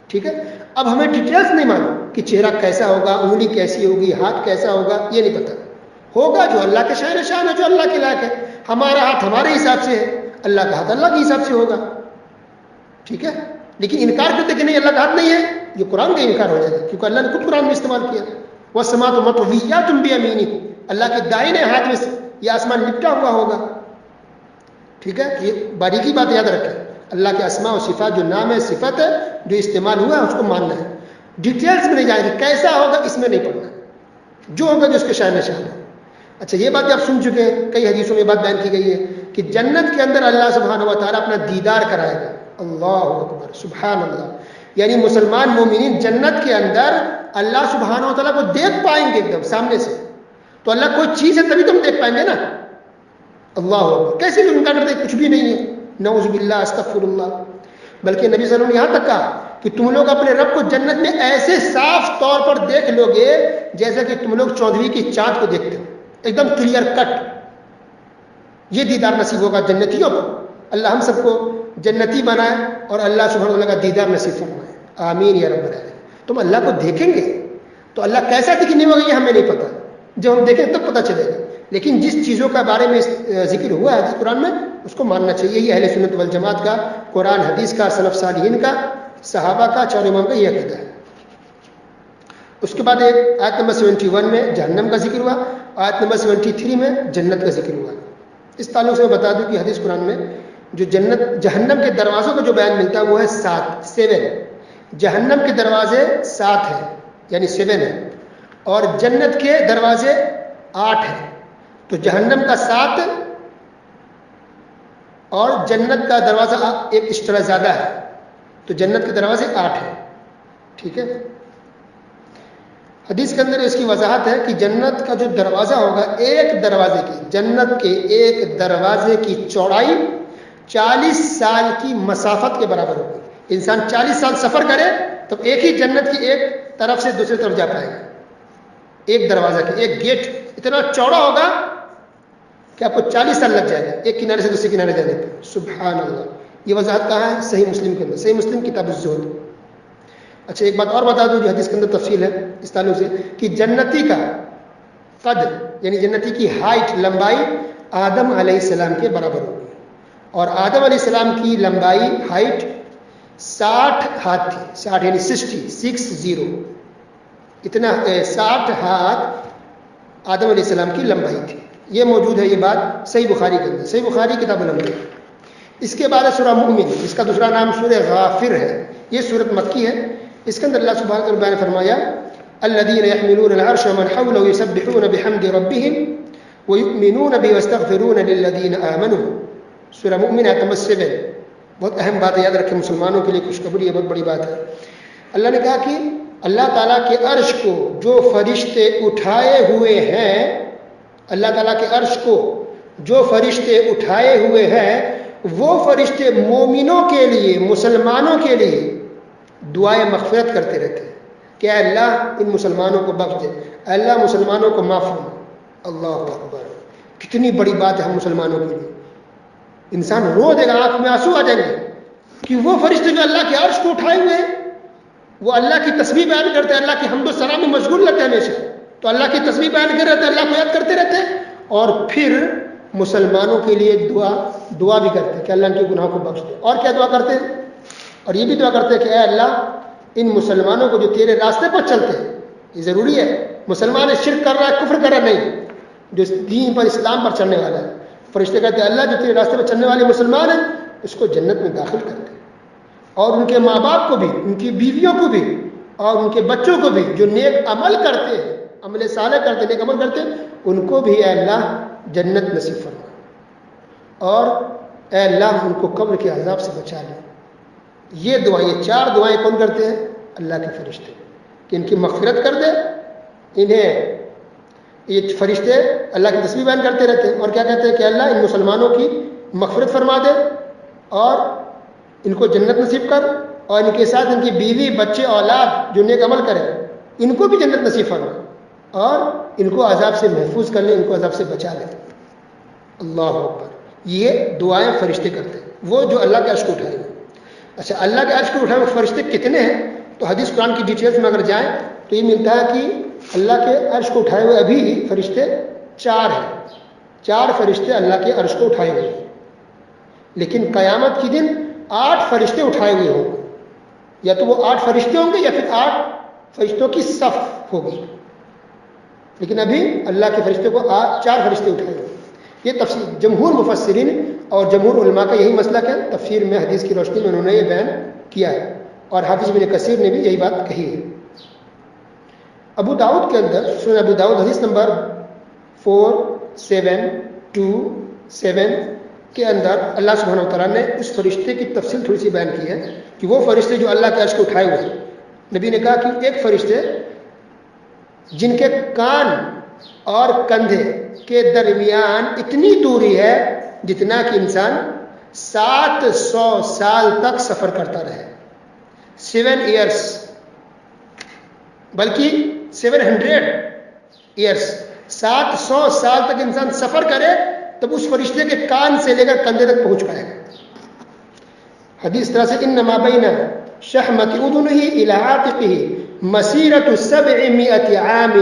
ٹھیک ہے, اب ہمیں ڈیٹیلس نہیں معلوم کہ چہرہ کیسا ہوگا, انگلی کیسی ہوگی, ہاتھ کیسا ہوگا, یہ نہیں پتہ. ہوگا جو اللہ کے شان ہے, جو اللہ کے لائق ہے. ہمارا ہاتھ ہمارے حساب سے ہے, اللہ کا ہاتھ اللہ کے حساب سے ہوگا. ٹھیک ہے, لیکن انکار کرتے کہ نہیں اللہ کا ہاتھ نہیں ہے, یہ قرآن کا انکار ہو جائے گا, کیونکہ اللہ نے خود قرآن میں استعمال کیا. وَالسَّمَاءُ مَطْوِيَّاتٌ بِيَمِينِهِ, اللہ کے دائیں ہاتھ میں یہ آسمان لپٹا ہوا ہوگا. ٹھیک ہے, یہ باریکی بات یاد رکھیں. اللہ کے اسماء و صفات جو نام ہے, صفت ہے, جو استعمال ہوا ہے اس کو ماننا ہے. ڈیٹیلس میں نہیں جائے گی, کیسا ہوگا اس میں نہیں پڑھنا, جو ہوگا جو اس کے شان نشان ہے. اچھا یہ بات آپ سن چکے ہیں, کئی حدیثوں میں بات بیان کی گئی ہے کہ جنت کے اندر اللہ سبحانہ و تعالیٰ اپنا دیدار کرائے گا. اللہ اکبر, سبحان اللہ. یعنی مسلمان مومنین جنت کے اندر اللہ سبحانہ و تعالیٰ کو دیکھ پائیں گے ایک دم سامنے سے. تو اللہ کوئی چیز ہے تبھی تو ہم دیکھ پائیں گے نا. اللہ اکبر, کیسے بھی انکار کرتے کچھ بھی نہیں ہے, نعوذ باللہ, استغفر اللہ. بلکہ نبی صلی اللہ علیہ وسلم نے یہاں تک کہا کہ تم لوگ اپنے رب کو جنت میں ایسے صاف طور پر دیکھ لو گے جیسا کہ تم لوگ 14ویں کی چاند کو دیکھتے ہو، ایک دم کلیئر کٹ۔ یہ دیدار نصیب ہوگا جنتیوں کو۔ اللہ ہم سب کو جنتی بنائے اور اللہ سبحانہ وتعالیٰ کا دیدار نصیب فرمائے، آمین یا رب العالمین۔ تم اللہ کو دیکھیں گے تو اللہ کیسا دکھنے ہوگا یہ ہمیں نہیں پتہ، جب ہم دیکھیں تب پتہ چلے گا، لیکن جس چیزوں کا بارے میں ذکر ہوا ہے حدیث قرآن میں اس کو ماننا چاہیے۔ یہ اہل سنت والجماعت کا، قرآن حدیث کا، سلف صالحین کا، صحابہ کا، چار امام کا یہ عقیدہ ہے۔ اس کے بعد ایک آیت نمبر 71 میں جہنم کا ذکر ہوا، آیت نمبر 73 میں جنت کا ذکر ہوا۔ اس تعلق سے میں بتا دوں کہ حدیث قرآن میں جو جہنم کے دروازوں کا جو بیان ملتا ہے وہ ہے 7۔ جہنم کے دروازے 7 ہیں، یعنی 7 ہیں، اور جنت کے دروازے 8 ہیں۔ تو جہنم کا 7 اور جنت کا دروازہ ایک ایکسٹرا زیادہ ہے، تو جنت کے دروازے 8 ہیں، ٹھیک ہے۔ حدیث کے اندر اس کی وضاحت ہے کہ جنت کا جو دروازہ ہوگا، ایک دروازے کی، جنت کے ایک دروازے کی چوڑائی 40 سال کی مسافت کے برابر ہوگی۔ انسان 40 سال سفر کرے تو ایک ہی جنت کی ایک طرف سے دوسری طرف جا پائے گا۔ ایک دروازہ کی ایک گیٹ اتنا چوڑا ہوگا کہ آپ کو 40 سال لگ جائے گا ایک کنارے سے دوسرے کنارے جانے پہ۔ سبحان اللہ۔ یہ وضاحت کہاں ہے؟ صحیح مسلم کے اندر، صحیح مسلم کتاب الزہد۔ اچھا ایک بات اور بتا دوں جو حدیث کے اندر تفصیل ہے اس تعلق سے، کہ جنتی کا قد یعنی جنتی کی ہائٹ، لمبائی آدم علیہ السلام کے برابر ہوگی، اور آدم علیہ السلام کی لمبائی ہائٹ 60 ہاتھ تھی، 60 یعنی 60 اتنا 60 ہاتھ آدم علیہ السلام کی لمبائی تھی۔ یہ موجود ہے، یہ بات صحیح بخاری کے اندر، صحیح بخاری کتاب الانبیاء۔ اس کے بعد سورہ مومن، جس کا دوسرا نام سورہ غافر ہے، یہ سورت مکی ہے۔ اس کے اندر اللہ سبحانہ وتعالی نے بیان فرمایا الذین یحملون العرش ومن حوله یسبحون بحمد ربهم ویؤمنون به ویستغفرون للذین آمنوا۔ سورہ مومن آیت نمبر 7۔ بہت اہم بات ہے، یاد رکھیں مسلمانوں کے لیے خوشخبری ہے، بہت بڑی بات ہے۔ اللہ نے کہا کہ اللہ تعالیٰ کے عرش کو جو فرشتے اٹھائے ہوئے ہیں، اللہ تعالیٰ کے عرش کو جو فرشتے اٹھائے ہوئے ہیں، وہ فرشتے مومنوں کے لیے، مسلمانوں کے لیے دعائیں مغفرت کرتے رہتے ہیں کہ اے اللہ ان مسلمانوں کو بخش دے، اے اللہ مسلمانوں کو معاف فرما۔ اللہ اکبر، کتنی بڑی بات ہے ہم مسلمانوں کے لیے۔ انسان رو دے گا، آنکھ میں آنسو آ جائیں گے کہ وہ فرشتے جو اللہ کے عرش کو اٹھائے ہوئے ہیں، وہ اللہ کی تسبیح بیان کرتے ہیں، اللہ کی حمد و ثنا میں مشغول رہتے ہیں ہمیشہ، تو اللہ کی تسبیح بیان کرتے رہتے ہیں، اللہ کو یاد کرتے رہتے ہیں، اور پھر مسلمانوں کے لیے دعا بھی کرتے ہیں کہ اللہ ان کے گناہوں کو بخش دے۔ اور کیا دعا کرتے ہیں؟ اور یہ بھی دعا کرتے ہیں کہ اے اللہ ان مسلمانوں کو جو تیرے راستے پر چلتے ہیں، یہ ضروری ہے، مسلمان شرک کر رہا ہے، کفر کر رہا نہیں، جو دین پر، اسلام پر چلنے والا ہے، فرشتے کہتے ہیں اللہ جو تیرے راستے پر چلنے والے مسلمان ہیں اس کو جنت میں داخل کر دے، اور ان کے ماں باپ کو بھی، ان کی بیویوں کو بھی، اور ان کے بچوں کو بھی جو نیک عمل کرتے ہیں، عمل صالح کرتے ہیں، نیک عمل کرتے ہیں، ان کو بھی اے اللہ جنت نصیب فرما، اور اے اللہ ان کو قبر کے عذاب سے بچا لے۔ یہ دعا، یہ 4 دعائیں کون کرتے ہیں؟ اللہ کے فرشتے، کہ ان کی مغفرت کر دے۔ انہیں یہ فرشتے اللہ کی تسبیح بیان کرتے رہتے ہیں، اور کیا کہتے ہیں کہ اللہ ان مسلمانوں کی مغفرت فرما دے، اور ان کو جنت نصیب کر، اور ان کے ساتھ ان کی بیوی، بچے، اولاد جو نیک عمل کریں ان کو بھی جنت نصیب فرما، اور ان کو عذاب سے محفوظ کر لے، ان کو عذاب سے بچا لے۔ اللہ اکبر، یہ دعائیں فرشتے کرتے ہیں، وہ جو اللہ کے عرش کو اٹھائے ہوئے۔ اچھا اللہ کے عرش کو اٹھائے ہوئے فرشتے کتنے ہیں؟ تو حدیث قرآن کی ڈیٹیلز میں اگر جائیں تو یہ ملتا ہے کہ اللہ کے عرش کو اٹھائے ہوئے ابھی فرشتے 4 ہیں، 4 فرشتے اللہ کے عرش کو اٹھائے ہوئے ہیں، لیکن قیامت کی دن 8 فرشتے اٹھائے ہوئے ہوں گے، یا تو وہ 8 فرشتے ہوں گے یا پھر 8 فرشتوں کی صف ہوگی، لیکن ابھی اللہ کے فرشتے کو 4 فرشتے اٹھائے ہوئے۔ یہ تفسیر جمہور مفسرین اور جمہور علماء کا یہی مسلک ہے، تفسیر میں حدیث کی روشنی میں انہوں نے یہ بیان کیا ہے، اور حافظ ابن کثیر نے بھی یہی بات کہی ہے۔ ابو داؤد کے اندر، سنن ابو داؤد حدیث نمبر 4727 کے اندر اللہ سبحانہ وتعالیٰ نے اس فرشتے کی تفصیل تھوڑی سی بیان کی ہے کہ وہ فرشتے جو اللہ کے عرش کو اٹھائے ہوئے ہیں، نبی نے کہا کہ ایک فرشتے جن کے کان اور کندھے کے درمیان اتنی دوری ہے جتنا کہ انسان 700 سال تک سفر کرتا رہے، 7 ایئرس بلکہ 700 ایئرس 700 سال تک انسان سفر کرے تب اس فرشتے کے کان سے لے کر کندھے تک پہنچ پائے گا۔ حدیث طرح سے انما بین شحمت اذنہ الی عاتقہ مسیرۃ 700 عام،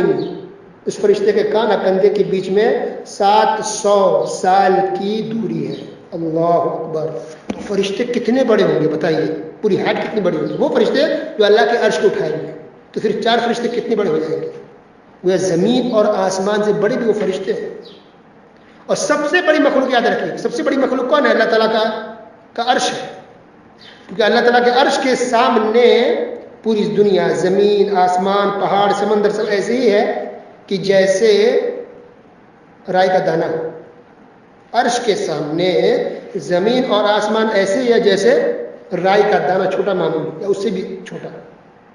اس فرشتے کے کان اور کندھے کے بیچ میں 700 سال کی دوری ہے۔ اللہ اکبر! تو فرشتے کتنے بڑے ہوں گے بتائیے، پوری ہائٹ کتنی بڑی ہوگی؟ وہ فرشتے جو اللہ کے عرش کو اٹھائیں گے، تو پھر 4 فرشتے کتنے بڑے ہو جائیں گے؟ وہ زمین اور آسمان سے بڑے بھی وہ فرشتے ہیں۔ اور سب سے بڑی مخلوق یاد رکھیے، سب سے بڑی مخلوق کون ہے؟ اللہ تعالیٰ کا عرش ہے، کیونکہ اللہ تعالیٰ کے عرش کے سامنے پوری دنیا، زمین، آسمان، پہاڑ، سمندر سب ایسے ہی ہے کہ جیسے رائے کا دانہ ہو۔ عرش کے سامنے زمین اور آسمان ایسے ہی ہے جیسے رائے کا دانہ، چھوٹا معمول یا اس سے بھی چھوٹا۔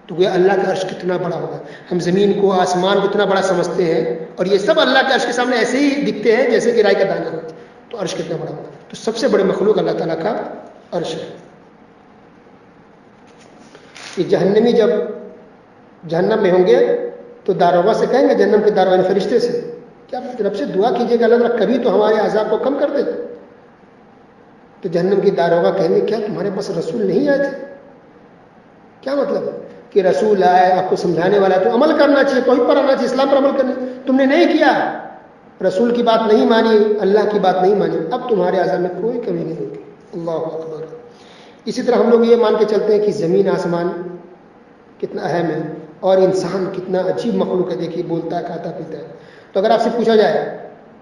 تو وہ اللہ کا عرش کتنا بڑا ہوگا؟ ہم زمین کو، آسمان کو اتنا بڑا سمجھتے ہیں، اور یہ سب اللہ کے عرش کے سامنے ایسے ہی دکھتے ہیں جیسے کہ رائے کا دانہ ہو۔ تو عرش کتنا بڑا ہوگا؟ تو سب سے بڑے مخلوق اللہ تعالیٰ کا عرش ہے۔ کہ جہنمی جب جہنم میں ہوں گے تو داروغہ سے کہیں گے، جہنم کے داروغہ فرشتے سے، کیا رب سے دعا کیجیے کہ اللہ تعالیٰ کبھی تو ہمارے عذاب کو کم کر دے۔ تو جہنم کی داروغہ کہیں گے کیا تمہارے پاس رسول نہیں آئے تھے؟ کیا مطلب کہ رسول آئے آپ کو سمجھانے والا، تو عمل کرنا چاہیے، توحید پر آنا چاہیے، اسلام پر عمل کرنا، تم نے نہیں کیا، رسول کی بات نہیں مانی، اللہ کی بات نہیں مانی، اب تمہارے عذاب میں کوئی کمی نہیں ہوگی۔ اللہ اکبر! اسی طرح ہم لوگ یہ مان کے چلتے ہیں کہ زمین آسمان کتنا اہم ہے اور انسان کتنا عجیب مخلوق ہے، دیکھیے بولتا ہے، کھاتا پیتا ہے۔ تو اگر آپ سے پوچھا جائے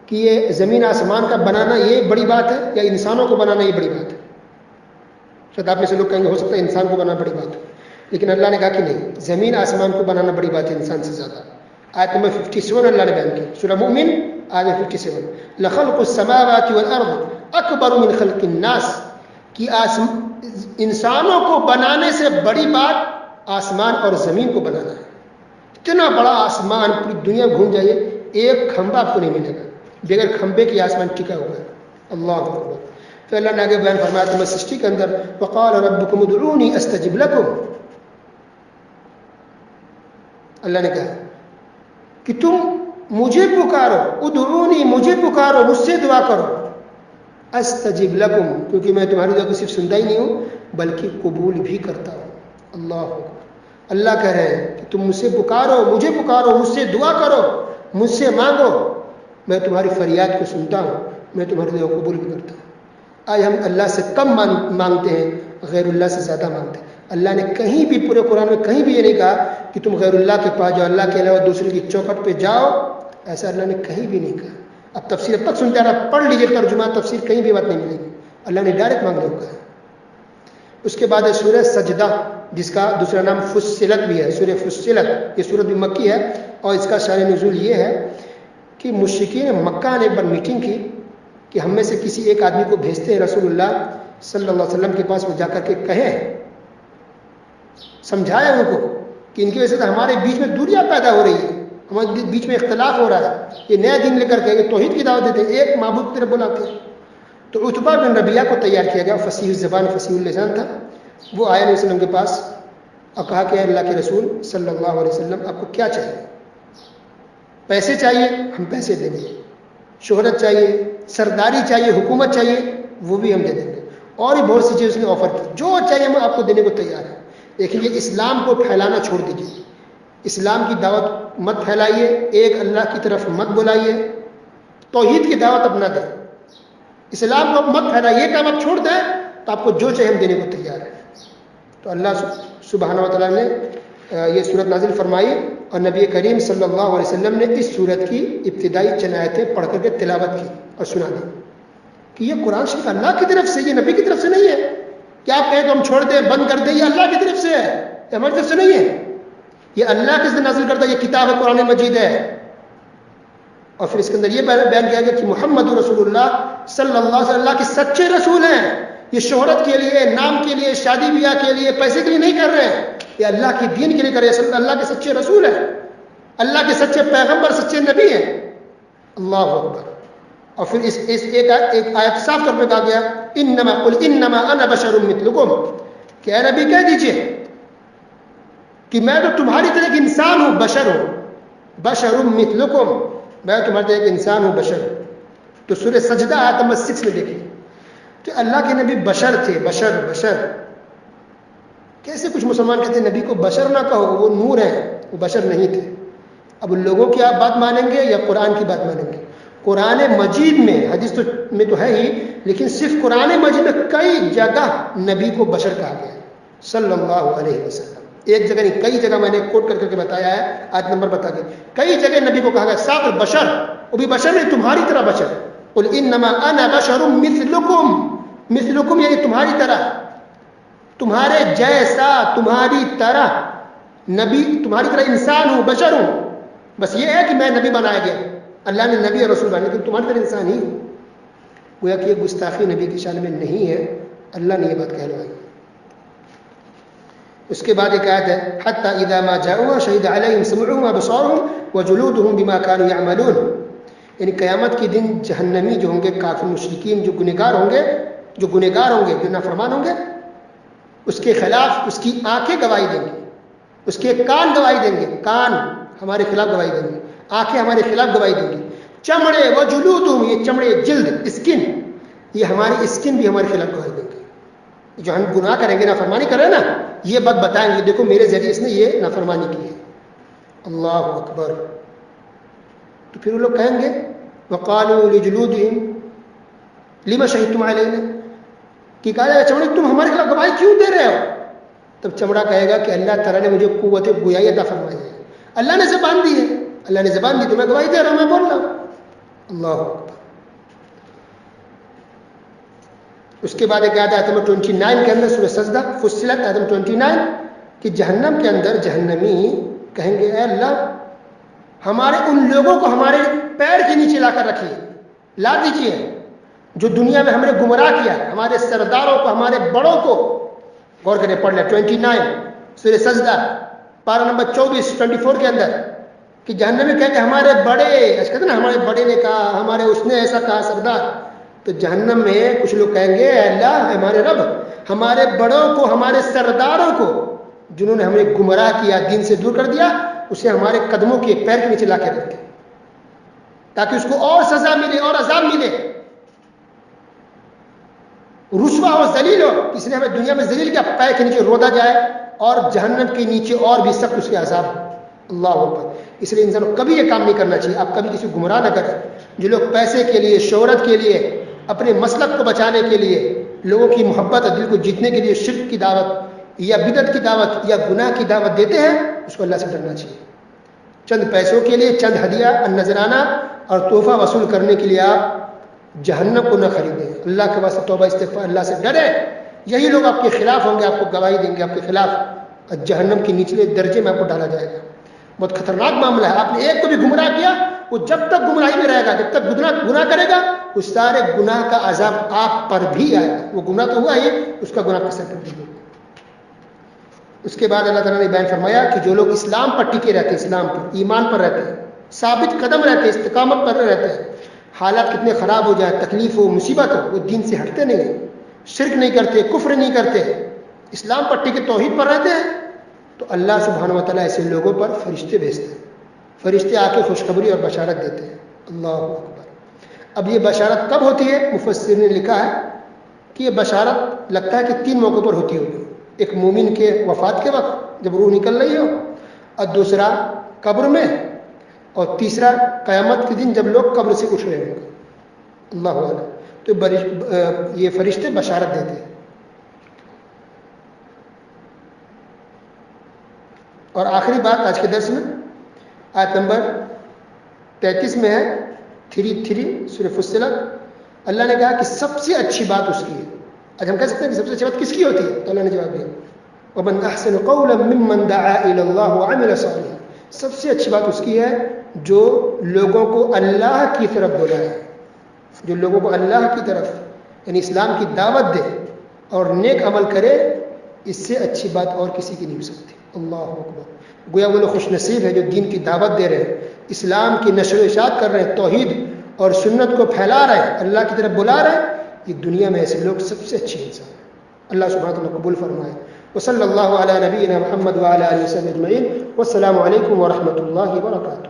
کہ یہ زمین آسمان کا بنانا یہ بڑی بات ہے یا انسانوں کو بنانا یہ بڑی بات ہے، شاید آپ میں سے لوگ کہیں گے ہو سکتا ہے انسان کو بنانا بڑی بات ہے، لیکن اللہ نے کہا کہ نہیں، زمین آسمان کو بنانا بڑی بات ہے انسان سے زیادہ۔ آیت نمبر 57 اللہ نے بیان کی، سورہ مومن آیت 57، لخلق السماوات والارض اکبر من خلق الناس، کہ انسانوں کو بنانے سے بڑی بات آسمان اور زمین کو بنانا ہے۔ اتنا بڑا آسمان، پوری دنیا گھوم جائیے ایک کھمبا آپ کو نہیں ملے گا، بغیر کھمبے کی آسمان ٹکا ہوا ہے۔ اللہ اکبر! پھر اللہ نے آگے بیان فرمایا نمبر 60 کے اندر، وقال ربکم ادعونی استجب لکم، اللہ نے کہا کہ تم مجھے پکارو، ادعونی مجھے پکارو، مجھ سے دعا کرو، استجب لکم، کیونکہ میں تمہاری دعا کو صرف سنتا ہی نہیں ہوں بلکہ قبول بھی کرتا ہوں۔ اللہ اکبر! اللہ کہہ رہے ہیں کہ تم مجھ سے پکارو، مجھے پکارو، مجھ سے دعا کرو، مجھ سے مانگو، میں تمہاری فریاد کو سنتا ہوں، میں تمہاری دعا کو قبول بھی کرتا ہوں۔ آج ہم اللہ سے کم مانگتے ہیں، غیر اللہ سے زیادہ مانگتے ہیں۔ اللہ نے کہیں بھی پورے قرآن میں کہیں بھی یہ نہیں کہا کہ تم غیر اللہ کے پاس جاؤ، اللہ کے علاوہ دوسرے کی چوکھٹ پہ جاؤ، ایسا اللہ نے کہیں بھی نہیں کہا۔ اب تفسیر اب تک سنتے رہا، پڑھ لیجیے ترجمہ، تفسیر کہیں بھی بات نہیں ملے گی، اللہ نے ڈائریکٹ مانگنے کو کہا۔ اس کے بعد ہے سورہ سجدہ، جس کا دوسرا نام فصلت بھی ہے، سورہ فصلت۔ یہ سورت بھی مکی ہے اور اس کا شان نزول یہ ہے کہ مشرکین مکہ نے ایک بار میٹنگ کی کہ ہم میں سے کسی ایک آدمی کو بھیجتے ہیں رسول اللہ صلی اللہ علیہ وسلم کے پاس، وہ جا کر کے کہیں، سمجھائے ان کو کہ ان کی وجہ سے ہمارے بیچ میں دوریاں پیدا ہو رہی ہیں، ہمارے بیچ میں اختلاف ہو رہا ہے، یہ نیا دین لے کر کے توحید کی دعوت دیتے ہیں، ایک معبود کی طرف بلاتے ہیں۔ تو عتبہ بن ربیعہ کو تیار کیا گیا، فصیح الزبان فصیح اللسان تھا، وہ آیا نبی وسلم کے پاس اور کہا کہ اللہ کے رسول صلی اللہ علیہ وسلم آپ کو کیا چاہیے؟ پیسے چاہیے؟ ہم پیسے دیں گے۔ شہرت چاہیے، سرداری چاہیے، حکومت چاہیے، وہ بھی ہم دے دیں گے، اور بھی بہت سی چیزیں اس نے آفر کی، جو چاہیے ہم آپ کو دینے کو تیار ہیں۔ لیکن یہ اسلام کو پھیلانا چھوڑ دیجیے، اسلام کی دعوت مت پھیلائیے، ایک اللہ کی طرف مت بلائیے، توحید کی دعوت اپنا دیں، اسلام کو مت پھیلائیے، یہ کام آپ چھوڑ دیں تو آپ کو جو چاہیے ہم دینے کو تیار ہیں۔ تو اللہ سبحانہ وتعالیٰ نے یہ صورت نازل فرمائی اور نبی کریم صلی اللہ علیہ وسلم نے اس صورت کی ابتدائی چند آیتیں پڑھ کر کے تلاوت کی اور سنا دی کہ یہ قرآن شریف اللہ کی طرف سے، یہ نبی کی طرف سے نہیں ہے کہ آپ کہیں تو ہم چھوڑ دیں، بند کر دیں، یہ اللہ کی طرف سے ہے، یہ ہماری طرف سے نہیں ہے، یہ اللہ کے سے نازل کرتا ہے، یہ کتاب ہے، قرآن مجید ہے۔ اور پھر اس کے اندر یہ بیان کیا گیا کہ محمد رسول اللہ صلی اللہ علیہ وسلم اللہ کے سچے رسول ہیں، یہ شہرت کے لیے، نام کے لیے، شادی بیاہ کے لیے، پیسے کے لیے نہیں کر رہے ہیں، یہ اللہ کے دین کے لیے کر رہے ہیں، اللہ کے سچے رسول ہیں، اللہ کے سچے پیغمبر، سچے نبی ہیں۔ اللہ اکبر! اور پھر اس ایک آیت صاف طور پہ کہا گیا، انما قل انما انا بشر مثلکم، کہ اے نبی کہہ دیجئے کہ میں تو تمہاری طرح ایک انسان ہوں، بشر ہوں، بشر مثلکم، میں تمہاری طرح ایک انسان ہوں، بشر ہوں۔ تو سورہ سجدہ آیت نمبر 6 میں دیکھیے کہ اللہ کے نبی بشر تھے، بشر بشر۔ کیسے کچھ مسلمان کہتے ہیں نبی کو بشر نہ کہو، وہ نور ہے، وہ بشر نہیں تھے۔ اب ان لوگوں کی آپ بات مانیں گے یا قرآن کی بات مانیں گے؟ قرآن مجید میں، حدیث میں تو ہے ہی، لیکن صرف قرآن مجید میں کئی جگہ نبی کو بشر کہا گیا ہے صلی اللہ علیہ وسلم۔ ایک جگہ نہیں، کئی جگہ میں نے کوٹ کر کے بتایا ہے، آیت نمبر بتا کے، کئی جگہ نبی کو کہا گیا ساقر بشر، وہ بھی بشر نہیں، تمہاری طرح بشر۔ قل انما انا بشر مثلکم، مثلکم یعنی تمہاری طرح، تمہارے جیسا، تمہاری طرح، نبی تمہاری طرح انسان ہوں، بشر ہوں، بس یہ ہے کہ میں نبی بنایا گیا، اللہ نے نبی اور رسول بنایا، لیکن تمہاری طرح انسان ہی ہوں۔ گویا کہ یہ گستاخی نبی کی شان میں نہیں ہے، اللہ نے یہ بات کہلوائی۔ اس کے بعد ایک آیت ہے حتی اذا ما جاؤوا شہد علیہم سمعهم وابصارهم وجلودهم بما كانوا يعملون، یعنی قیامت کے دن جہنمی جو ہوں گے، کافر مشرکین جو گنہگار ہوں گے، جو نافرمان ہوں گے، اس کے خلاف اس کی آنکھیں گواہی دیں گی، اس کے کان گواہی دیں گے، کان ہمارے خلاف گواہی دیں گے، آنکھیں ہمارے خلاف گواہی دیں گی، چمڑے وجلودهم، یہ چمڑے، جلد، اسکن، یہ ہماری اسکن بھی ہمارے خلاف گواہی دیں گے۔ جو ہم گناہ کریں گے، نافرمانی کریں نا، یہ بات بتائیں گے دیکھو میرے ذریعے اس نے یہ نافرمانی کی ہے۔ اللہ اکبر۔ تو پھر وہ لوگ کہیں گے وقالوا لجلودهم لما شہدتم علینا، کہ کہا جائے چمڑے تم ہمارے خلاف گواہی کیوں دے رہے ہو؟ تب چمڑا کہے گا کہ اللہ تعالیٰ نے مجھے قوت گویائی عطا فرمائی ہے، اللہ نے زبان دی ہے، اللہ نے زبان دی تو میں گواہی دے رہا ہوں، میں بول رہا ہوں۔ اللہ اکبر۔ اس کے بعد ایک آیت ہے نمبر 29 کے اندر سورہ سجدہ فصلت آیت نمبر 29 کہ جہنم کے اندر جہنمی کہیں گے اے اللہ ہمارے ان لوگوں کو ہمارے پیر کے نیچے لا کر رکھیے، لا دیجیے جو دنیا میں ہم نے گمراہ کیا، ہمارے سرداروں کو، ہمارے بڑوں کو۔ غور کریں، پڑھ لیں 29 سورہ سجدہ پارہ نمبر 24 کے اندر کہ جہنمی کہیں کہ ہمارے بڑے، ایسا کہتے ہیں نا ہمارے بڑے نے کہا، ہمارے اس نے ایسا کہا، سردار۔ تو جہنم میں کچھ لوگ کہیں گے اے اللہ ہمارے رب ہمارے بڑوں کو، ہمارے سرداروں کو جنہوں نے ہمیں گمراہ کیا، دین سے دور کر دیا، اسے ہمارے قدموں کے پیر کے نیچے لا کے رکھ دے تاکہ اس کو اور سزا ملے اور عذاب ملے، رسوا ہو، ذلیل ہو۔ اس نے ہمیں دنیا میں ذلیل کیا، پیر کے نیچے رودا جائے اور جہنم کے نیچے اور بھی سخت اس کے عذاب ہو۔ اللہ اکبر۔ اس لیے انسان کو کبھی یہ کام نہیں کرنا چاہیے، آپ کبھی کسی کو گمراہ نہ کریں۔ جو لوگ پیسے کے لیے، شہرت کے لیے، اپنے مسلک کو بچانے کے لیے، لوگوں کی محبت اور دل کو جیتنے کے لیے شرک کی دعوت یا بدعت کی دعوت یا گناہ کی دعوت دیتے ہیں، اس کو اللہ سے ڈرنا چاہیے۔ چند پیسوں کے لیے، چند ہدیہ، نذرانہ اور تحفہ وصول کرنے کے لیے آپ جہنم کو نہ خریدیں۔ اللہ کے واسطے توبہ استغفار، اللہ سے ڈریں۔ یہی لوگ آپ کے خلاف ہوں گے، آپ کو گواہی دیں گے آپ کے خلاف، اور جہنم کے نچلے درجے میں آپ کو ڈالا جائے گا۔ بہت خطرناک معاملہ ہے۔ آپ نے ایک کو بھی گمراہ کیا، وہ جب تک گمراہی میں رہے گا، جب تک گناہ کرے گا، اس سارے گناہ کا عذاب آپ پر بھی آئے گا۔ وہ گناہ تو ہوا ہی، اس کا گناہ پر سر پر بھی ہوگا۔ اس کے بعد اللہ تعالیٰ نے بیان فرمایا کہ جو لوگ اسلام پر ٹکے رہتے ہیں، اسلام پر، ایمان پر رہتے ہیں، ثابت قدم رہتے ہیں، استقامت پر رہتے ہیں، حالات کتنے خراب ہو جائیں، تکلیف ہو، مصیبت ہو، وہ دین سے ہٹتے نہیں ہیں، شرک نہیں کرتے، کفر نہیں کرتے، اسلام پر ٹکے توحید پر رہتے ہیں، تو اللہ سبحانہ و تعالیٰ ایسے لوگوں پر فرشتے بھیجتے ہیں۔ فرشتے آ کے خوشخبری اور بشارت دیتے ہیں۔ اللہ اکبر۔ اب یہ بشارت کب ہوتی ہے؟ مفسر نے لکھا ہے کہ یہ بشارت لگتا ہے کہ 3 موقع پر ہوتی ہوگی۔ ایک مومن کے وفات کے وقت جب روح نکل رہی ہو، اور دوسرا قبر میں، اور تیسرا قیامت کے دن جب لوگ قبر سے اٹھ رہے ہوں گے۔ اللہ اعلم۔ تو یہ فرشتے بشارت دیتے ہیں۔ اور آخری بات آج کے درس میں آیت نمبر 33 میں ہے 33 سورہ فصلت۔ اللہ نے کہا کہ سب سے اچھی بات اس کی ہے۔ آج ہم کہہ سکتے ہیں کہ سب سے اچھی بات کس کی ہوتی ہے؟ تو اللہ نے جواب دیا وَمَنْ أَحْسَنُ قَوْلًا مِّمَّنْ دَعَا إِلَى اللَّهِ وَعَمِلَ صَالِحًا۔ سب سے اچھی بات اس کی ہے جو لوگوں کو اللہ کی طرف بلائے، جو لوگوں کو اللہ کی طرف یعنی اسلام کی دعوت دے اور نیک عمل کرے، اس سے اچھی بات اور کسی کی نہیں ہو سکتی۔ اللہ اکبر۔ گویا وہ لوگ خوش نصیب ہے جو دین کی دعوت دے رہے ہیں، اسلام کی نشر و اشاعت کر رہے ہیں، توحید اور سنت کو پھیلا رہے ہیں، اللہ کی طرف بلا رہے ہیں۔ یہ دنیا میں ایسے لوگ سب سے اچھے انسان ہیں۔ اللہ سبحانہ وتعالیٰ قبول فرمائے۔ وصلی اللہ علی نبینا محمد وعلی آلہ وصحبہ اجمعین، والسلام علیکم ورحمۃ اللہ وبرکاتہ۔